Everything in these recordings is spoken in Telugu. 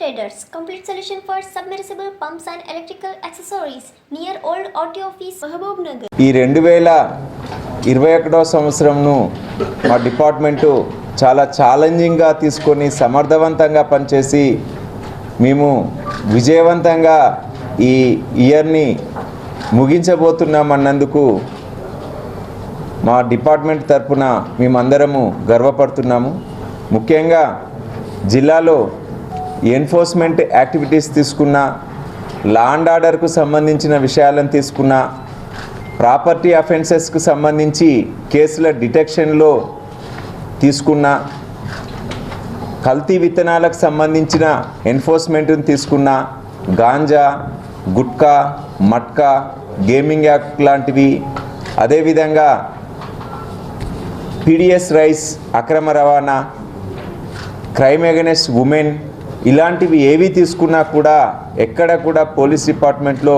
Traders, complete solution for submersible pumps and electrical accessories near Old Auto Office, Mahabub Nagar. ఈ 2021వ సంవత్సరంను మా డిపార్ట్మెంటు చాలా ఛాలెంజింగ్గా తీసుకొని సమర్థవంతంగా పనిచేసి మేము విజయవంతంగా ఈ ఇయర్ని ముగించబోతున్నామన్నందుకు మా డిపార్ట్మెంట్ తరపున మేమందరము గర్వపడుతున్నాము. ముఖ్యంగా జిల్లాలో ఎన్ఫోర్స్మెంట్ యాక్టివిటీస్ తీసుకున్న, లా అండ్ ఆర్డర్కు సంబంధించిన విషయాలను తీసుకున్న, ప్రాపర్టీ అఫెన్సెస్కు సంబంధించి కేసుల డిటెక్షన్లో తీసుకున్న, కల్తీ విత్తనాలకు సంబంధించిన ఎన్ఫోర్స్మెంట్ని తీసుకున్న, గాంజా, గుట్కా, మట్కా, గేమింగ్ యాక్ట్ లాంటివి, అదేవిధంగా పీడిఎస్ రైస్ అక్రమ రవాణా, క్రైమ్ అగైనెస్ట్ ఉమెన్, ఇలాంటివి ఏవి తీసుకున్నా కూడా ఎక్కడ కూడా పోలీస్ డిపార్ట్మెంట్లో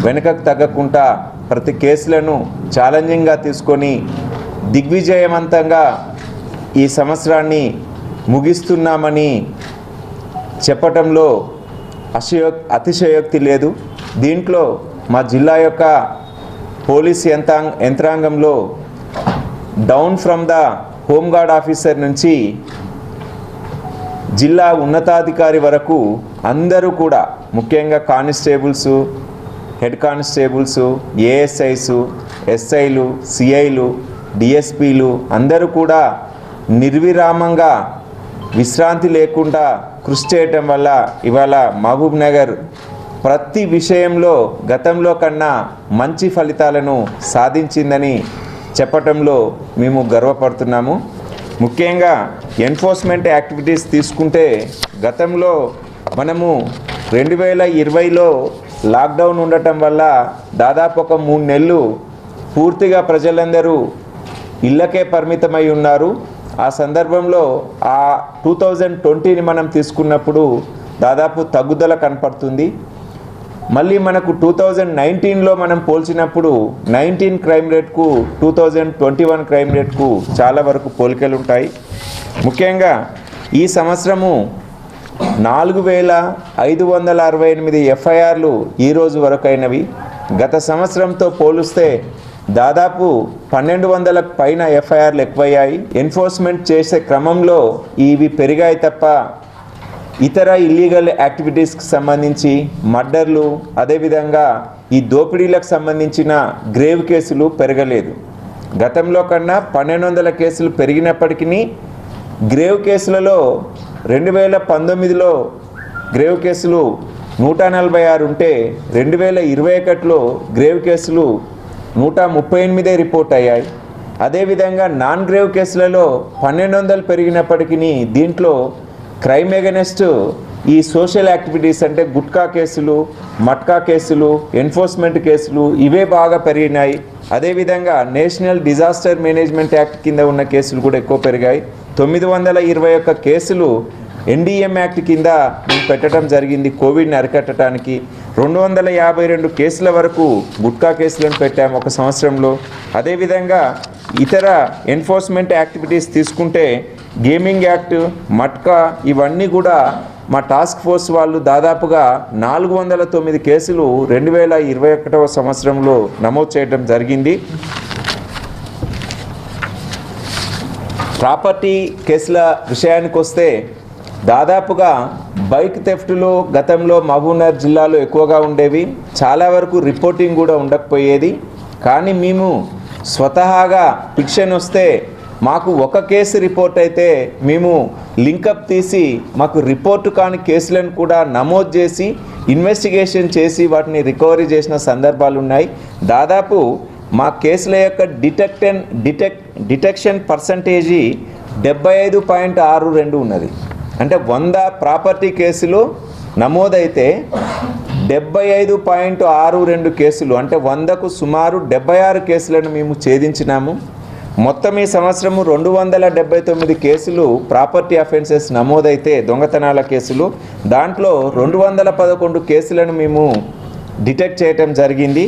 వెనుకకు తగ్గకుండా ప్రతి కేసులను ఛాలెంజింగ్గా తీసుకొని దిగ్విజయవంతంగా ఈ సంవత్సరాన్ని ముగిస్తున్నామని చెప్పటంలో అతిశయోక్తి లేదు. దీంట్లో మా జిల్లా యొక్క పోలీస్ యంత్రాంగంలో down from the home guard officer నుంచి జిల్లా ఉన్నతాధికారి వరకు అందరూ కూడా, ముఖ్యంగా కానిస్టేబుల్స్, హెడ్ కానిస్టేబుల్స్, ఏఎస్ఐస్, ఎస్ఐలు, సిఐలు, డిఎస్పీలు అందరూ కూడా నిర్విరామంగా విశ్రాంతి లేకుండా కృషి చేయటం వల్ల ఇవాళ మహబూబ్ నగర్ ప్రతి విషయంలో గతంలో కన్నా మంచి ఫలితాలను సాధించిందని చెప్పటంలో మేము గర్వపడుతున్నాము. ముఖ్యంగా ఎన్ఫోర్స్మెంట్ యాక్టివిటీస్ తీసుకుంటే గతంలో మనము 2020లో లాక్డౌన్ ఉండటం వల్ల దాదాపు ఒక 3 నెలలు పూర్తిగా ప్రజలందరూ ఇళ్ళకే పరిమితమై ఉన్నారు. ఆ సందర్భంలో ఆ 2020ని మనం తీసుకున్నప్పుడు దాదాపు తగ్గుదల కనపడుతుంది. మళ్ళీ మనకు 2019లో మనం పోల్చినప్పుడు 19 క్రైమ్ రేట్కు 2021 క్రైమ్ రేట్కు చాలా వరకు పోలికలు ఉంటాయి. ముఖ్యంగా ఈ సంవత్సరము 4568 ఎఫ్ఐఆర్లు ఈరోజు వరకు అయినవి. గత సంవత్సరంతో పోలిస్తే దాదాపు 1200 పైన ఎఫ్ఐఆర్లు ఎక్కువయ్యాయి. ఎన్ఫోర్స్మెంట్ చేసే క్రమంలో ఇవి పెరిగాయి తప్ప ఇతర ఇల్లీగల్ యాక్టివిటీస్కి సంబంధించి మర్డర్లు, అదేవిధంగా ఈ దోపిడీలకు సంబంధించిన గ్రేవ్ కేసులు పెరగలేదు. గతంలో కన్నా 1200 కేసులు పెరిగినప్పటికీ గ్రేవ్ కేసులలో 2019లో గ్రేవ్ కేసులు 146 ఉంటే 2021లో గ్రేవ్ కేసులు 138 రిపోర్ట్ అయ్యాయి. అదేవిధంగా నాన్ గ్రేవ్ కేసులలో 1200 పెరిగినప్పటికీ దీంట్లో క్రైమ్ అగైనెస్ట్ ఈ సోషల్ యాక్టివిటీస్ అంటే గుట్కా కేసులు, మట్కా కేసులు, ఎన్ఫోర్స్మెంట్ కేసులు ఇవే బాగా పెరిగినాయి. అదేవిధంగా నేషనల్ డిజాస్టర్ మేనేజ్మెంట్ యాక్ట్ కింద ఉన్న కేసులు కూడా ఎక్కువ పెరిగాయి. 921 కేసులు ఎన్డీఎం యాక్ట్ కింద పెట్టడం జరిగింది కోవిడ్ని అరికట్టడానికి. 252 కేసుల వరకు గుట్కా కేసులను పెట్టాము ఒక సంవత్సరంలో. అదేవిధంగా ఇతర ఎన్ఫోర్స్మెంట్ యాక్టివిటీస్ తీసుకుంటే గేమింగ్ యాక్ట్, మట్కా ఇవన్నీ కూడా మా టాస్క్ ఫోర్స్ వాళ్ళు దాదాపుగా 409 కేసులు 2021వ సంవత్సరంలో నమోదు చేయడం జరిగింది. ప్రాపర్టీ కేసుల విషయానికి వస్తే దాదాపుగా బైక్ థెఫ్ట్లు గతంలో మహబూబ్నగర్ జిల్లాలో ఎక్కువగా ఉండేవి. చాలా వరకు రిపోర్టింగ్ కూడా ఉండకపోయేది. కానీ మేము స్వతహాగా పిటిషన్ వస్తే మాకు ఒక కేసు రిపోర్ట్ అయితే మేము లింకప్ తీసి మాకు రిపోర్టు కాని కేసులను కూడా నమోదు చేసి ఇన్వెస్టిగేషన్ చేసి వాటిని రికవరీ చేసిన సందర్భాలు ఉన్నాయి. దాదాపు మా కేసుల యొక్క డిటెక్షన్ పర్సంటేజీ 75.62 ఉన్నది. అంటే 100 ప్రాపర్టీ కేసులు నమోదైతే 75.62 కేసులు అంటే 100కు సుమారు 76 కేసులను మేము ఛేదించినాము. మొత్తం ఈ సంవత్సరము 279 కేసులు ప్రాపర్టీ అఫెన్సెస్ నమోదైతే దొంగతనాల కేసులు, దాంట్లో 211 కేసులను మేము డిటెక్ట్ చేయటం జరిగింది.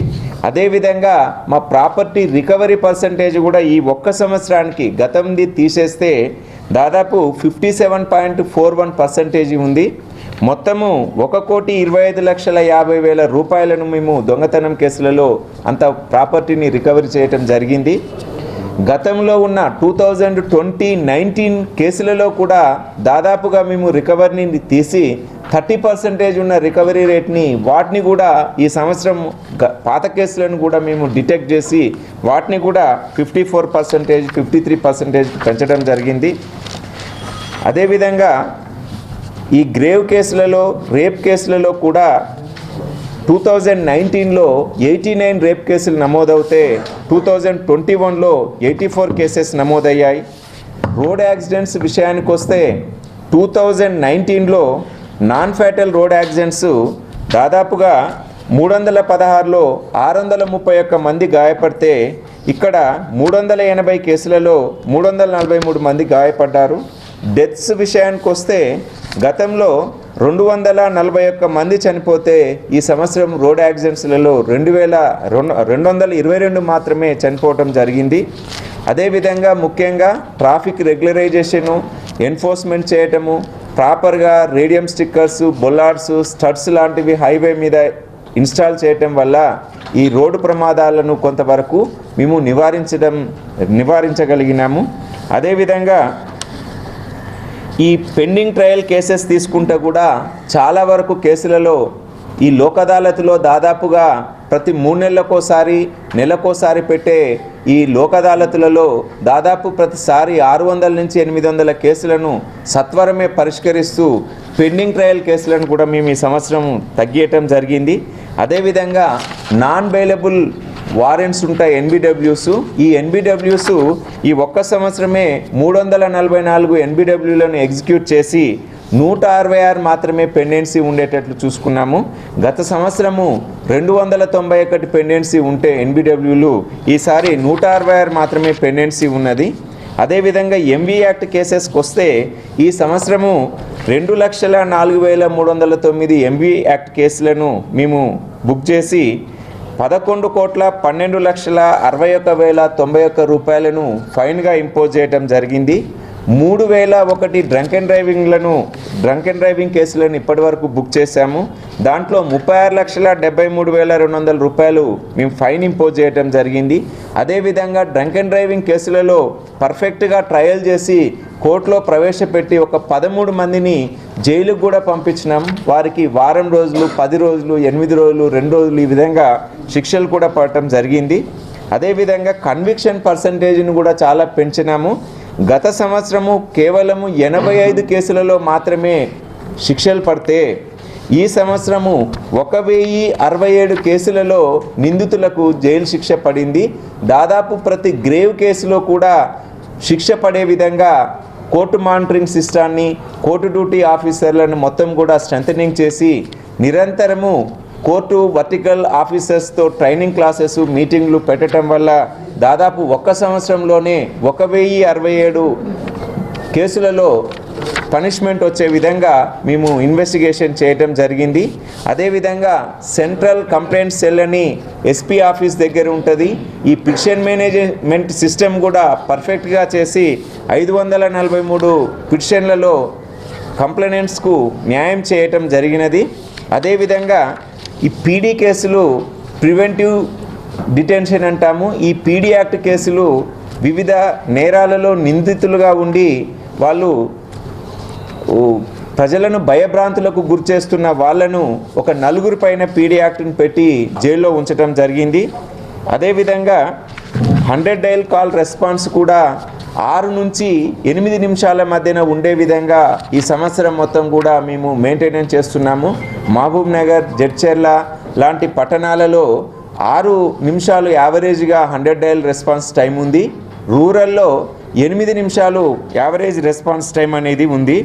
అదేవిధంగా మా ప్రాపర్టీ రికవరీ పర్సంటేజ్ కూడా ఈ ఒక్క సంవత్సరానికి గతంది తీసేస్తే దాదాపు 57.41% ఉంది. మొత్తము 1,25,50,000 రూపాయలను మేము దొంగతనం కేసులలో అంత ప్రాపర్టీని రికవరీ చేయటం జరిగింది. గతంలో ఉన్న 2019 కేసులలో కూడా దాదాపుగా మేము రికవరీని తీసి 30% ఉన్న రికవరీ రేట్ని వాటిని కూడా ఈ సంవత్సరం పాత కేసులను కూడా మేము డిటెక్ట్ చేసి వాటిని కూడా 54%, 53% పెంచడం జరిగింది. అదేవిధంగా ఈ గ్రేవ్ కేసులలో, రేప్ కేసులలో కూడా 2019లో 89 రేప్ కేసులు నమోదవుతే 2021లో 84 కేసెస్ నమోదయ్యాయి. రోడ్ యాక్సిడెంట్స్ విషయానికి వస్తే 2019లో నాన్ ఫ్యాటల్ రోడ్ యాక్సిడెంట్స్ దాదాపుగా 316లో 631 మంది గాయపడితే ఇక్కడ 380 కేసులలో 343 మంది గాయపడ్డారు. డెత్స్ విషయానికి వస్తే గతంలో 241 మంది చనిపోతే ఈ సంవత్సరం రోడ్ యాక్సిడెంట్స్లలో 222 మాత్రమే చనిపోవటం జరిగింది. అదేవిధంగా ముఖ్యంగా ట్రాఫిక్ రెగ్యులరైజేషను, ఎన్ఫోర్స్మెంట్ చేయటము, ప్రాపర్గా రేడియం స్టిక్కర్స్, బొల్లార్డ్స్, స్టడ్స్ లాంటివి హైవే మీద ఇన్స్టాల్ చేయటం వల్ల ఈ రోడ్డు ప్రమాదాలను కొంతవరకు మేము నివారించగలిగినాము. అదేవిధంగా ఈ పెండింగ్ ట్రయల్ కేసెస్ తీసుకుంటే కూడా చాలా వరకు కేసులలో ఈ లోక్ అదాలత్లో దాదాపుగా ప్రతి 3 నెలలకోసారి, నెలకోసారి పెట్టే ఈ లోక్ అదాలత్లలో దాదాపు ప్రతిసారి 600 నుంచి 800 కేసులను సత్వరమే పరిష్కరిస్తూ పెండింగ్ ట్రయల్ కేసులను కూడా మేము ఈ సంవత్సరం తగ్గియటం జరిగింది. అదేవిధంగా నాన్ బెయిలబుల్ వారెంట్స్ ఉంటాయి ఎన్బిడబ్ల్యూస్. ఈ ఎన్బిడబ్ల్యూస్ ఈ ఒక్క సంవత్సరమే 344 ఎన్బిడబ్ల్యూలను ఎగ్జిక్యూట్ చేసి 166 మాత్రమే పెండెన్సీ ఉండేటట్లు చూసుకున్నాము. గత సంవత్సరము 291 పెండెన్సీ ఉంటే ఎన్బిడబ్ల్యూలు ఈసారి 166 మాత్రమే పెండెన్సీ ఉన్నది. అదేవిధంగా ఎంవీ యాక్ట్ కేసెస్కి వస్తే ఈ సంవత్సరము 2,04,309 ఎంవీ యాక్ట్ కేసులను మేము బుక్ చేసి 11,12,61,91 రూపాయలను ఫైన్గా ఇంపోజ్ చేయడం జరిగింది. 3,001 డ్రంక్ అండ్ డ్రైవింగ్ కేసులను ఇప్పటివరకు బుక్ చేశాము. దాంట్లో 36,73,200 రూపాయలు మేము ఫైన్ ఇంపోజ్ చేయడం జరిగింది. అదేవిధంగా డ్రంక్ అండ్ డ్రైవింగ్ కేసులలో పర్ఫెక్ట్గా ట్రయల్ చేసి కోర్టులో ప్రవేశపెట్టి ఒక 13 మందిని జైలుకు కూడా పంపించినాం. వారికి వారం రోజులు, 10 రోజులు, 8 రోజులు, 2 రోజులు ఈ విధంగా శిక్షలు కూడా పడటం జరిగింది. అదేవిధంగా కన్విక్షన్ పర్సంటేజ్ను కూడా చాలా పెంచినాము. గత సంవత్సరము కేవలము 85 కేసులలో మాత్రమే శిక్షలు పడితే ఈ సంవత్సరము 1,067 కేసులలో నిందితులకు జైలు శిక్ష పడింది. దాదాపు ప్రతి గ్రేవ్ కేసులో కూడా శిక్ష పడే విధంగా కోర్టు మానిటరింగ్ సిస్టాన్ని, కోర్టు డ్యూటీ ఆఫీసర్లను మొత్తం కూడా స్ట్రెంథనింగ్ చేసి నిరంతరము కోర్టు వర్టికల్ ఆఫీసర్స్తో ట్రైనింగ్ క్లాసెస్, మీటింగ్లు పెట్టడం వల్ల దాదాపు ఒక్క సంవత్సరంలోనే 1,067 కేసులలో పనిష్మెంట్ వచ్చే విధంగా మేము ఇన్వెస్టిగేషన్ చేయడం జరిగింది. అదేవిధంగా సెంట్రల్ కంప్లైంట్ సెల్ అని ఎస్పీ ఆఫీస్ దగ్గర ఉంటుంది. ఈ పిటిషన్ మేనేజ్మెంట్ సిస్టమ్ కూడా పర్ఫెక్ట్గా చేసి 543 పిటిషన్లలో కంప్లైనెంట్స్కు న్యాయం చేయటం జరిగినది. అదేవిధంగా ఈ పీడీ కేసులు ప్రివెంటివ్ డిటెన్షన్ అంటాము. ఈ పీడీ యాక్ట్ కేసులు వివిధ నేరాలలో నిందితులుగా ఉండి వాళ్ళు ప్రజలను భయభ్రాంతులకు గురిచేస్తున్న వాళ్ళను ఒక 4 పైన పీడీ యాక్ట్ని పెట్టి జైల్లో ఉంచడం జరిగింది. అదేవిధంగా 100 డయల్ కాల్ రెస్పాన్స్ కూడా 6 నుంచి 8 నిమిషాల మధ్యన ఉండే విధంగా ఈ సంవత్సరం మొత్తం కూడా మేము మెయింటెనెన్స్ చేస్తున్నాము. మహబూబ్ నగర్, జడ్చర్ల లాంటి పట్టణాలలో 6 నిమిషాలు యావరేజ్గా 100 డయల్ రెస్పాన్స్ టైం ఉంది. రూరల్లో 8 నిమిషాలు యావరేజ్ రెస్పాన్స్ టైం అనేది ఉంది.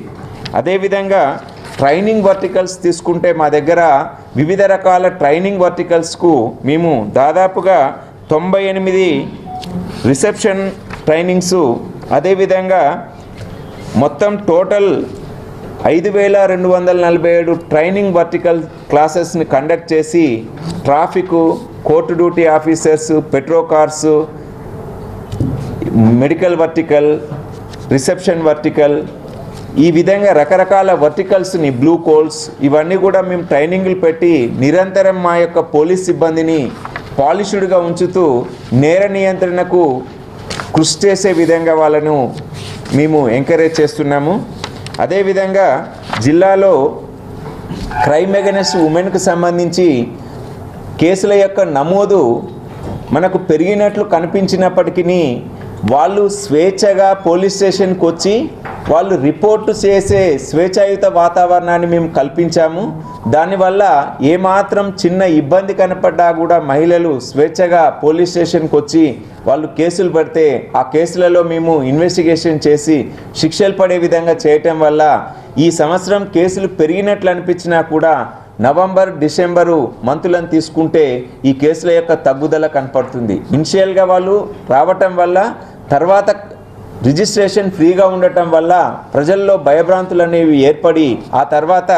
అదేవిధంగా ట్రైనింగ్ వర్టికల్స్ తీసుకుంటే మా దగ్గర వివిధ రకాల ట్రైనింగ్ వర్టికల్స్కు మేము దాదాపుగా 98 రిసెప్షన్ ట్రైనింగ్స్, అదేవిధంగా మొత్తం టోటల్ 5,247 ట్రైనింగ్ వర్టికల్ క్లాసెస్ని కండక్ట్ చేసి traffic, court duty officers, petro cars, medical vertical, reception vertical, ఈ విధంగా రకరకాల వర్టికల్స్ని బ్లూ కోల్స్ ఇవన్నీ కూడా మేము ట్రైనింగ్లు పెట్టి నిరంతరం మా యొక్క పోలీస్ సిబ్బందిని పాలిష్డ్గా ఉంచుతూ నేర నియంత్రణకు కృషి చేసే విధంగా వాళ్ళను మేము ఎంకరేజ్ చేస్తున్నాము. అదేవిధంగా జిల్లాలో క్రైమ్ అగైనెస్ట్ ఉమెన్కు సంబంధించి కేసుల యొక్క నమోదు మనకు పెరిగినట్లు కనిపించినప్పటికీ వాళ్ళు స్వేచ్ఛగా పోలీస్ స్టేషన్కి వచ్చి వాళ్ళు రిపోర్టు చేసే స్వేచ్ఛాయుత వాతావరణాన్ని మేము కల్పించాము. దానివల్ల ఏమాత్రం చిన్న ఇబ్బంది కనపడ్డా కూడా మహిళలు స్వేచ్ఛగా పోలీస్ స్టేషన్కి వచ్చి వాళ్ళు కేసులు పడితే ఆ కేసులలో మేము ఇన్వెస్టిగేషన్ చేసి శిక్షలు పడే విధంగా చేయటం వల్ల ఈ సంవత్సరం కేసులు పెరిగినట్లు అనిపించినా కూడా నవంబర్ డిసెంబరు మంతులను తీసుకుంటే ఈ కేసుల యొక్క తగ్గుదల కనపడుతుంది. ఇనిషియల్గా వాళ్ళు రావటం వల్ల తర్వాత రిజిస్ట్రేషన్ ఫ్రీగా ఉండటం వల్ల ప్రజల్లో భయభ్రాంతులు అనేవి ఏర్పడి ఆ తర్వాత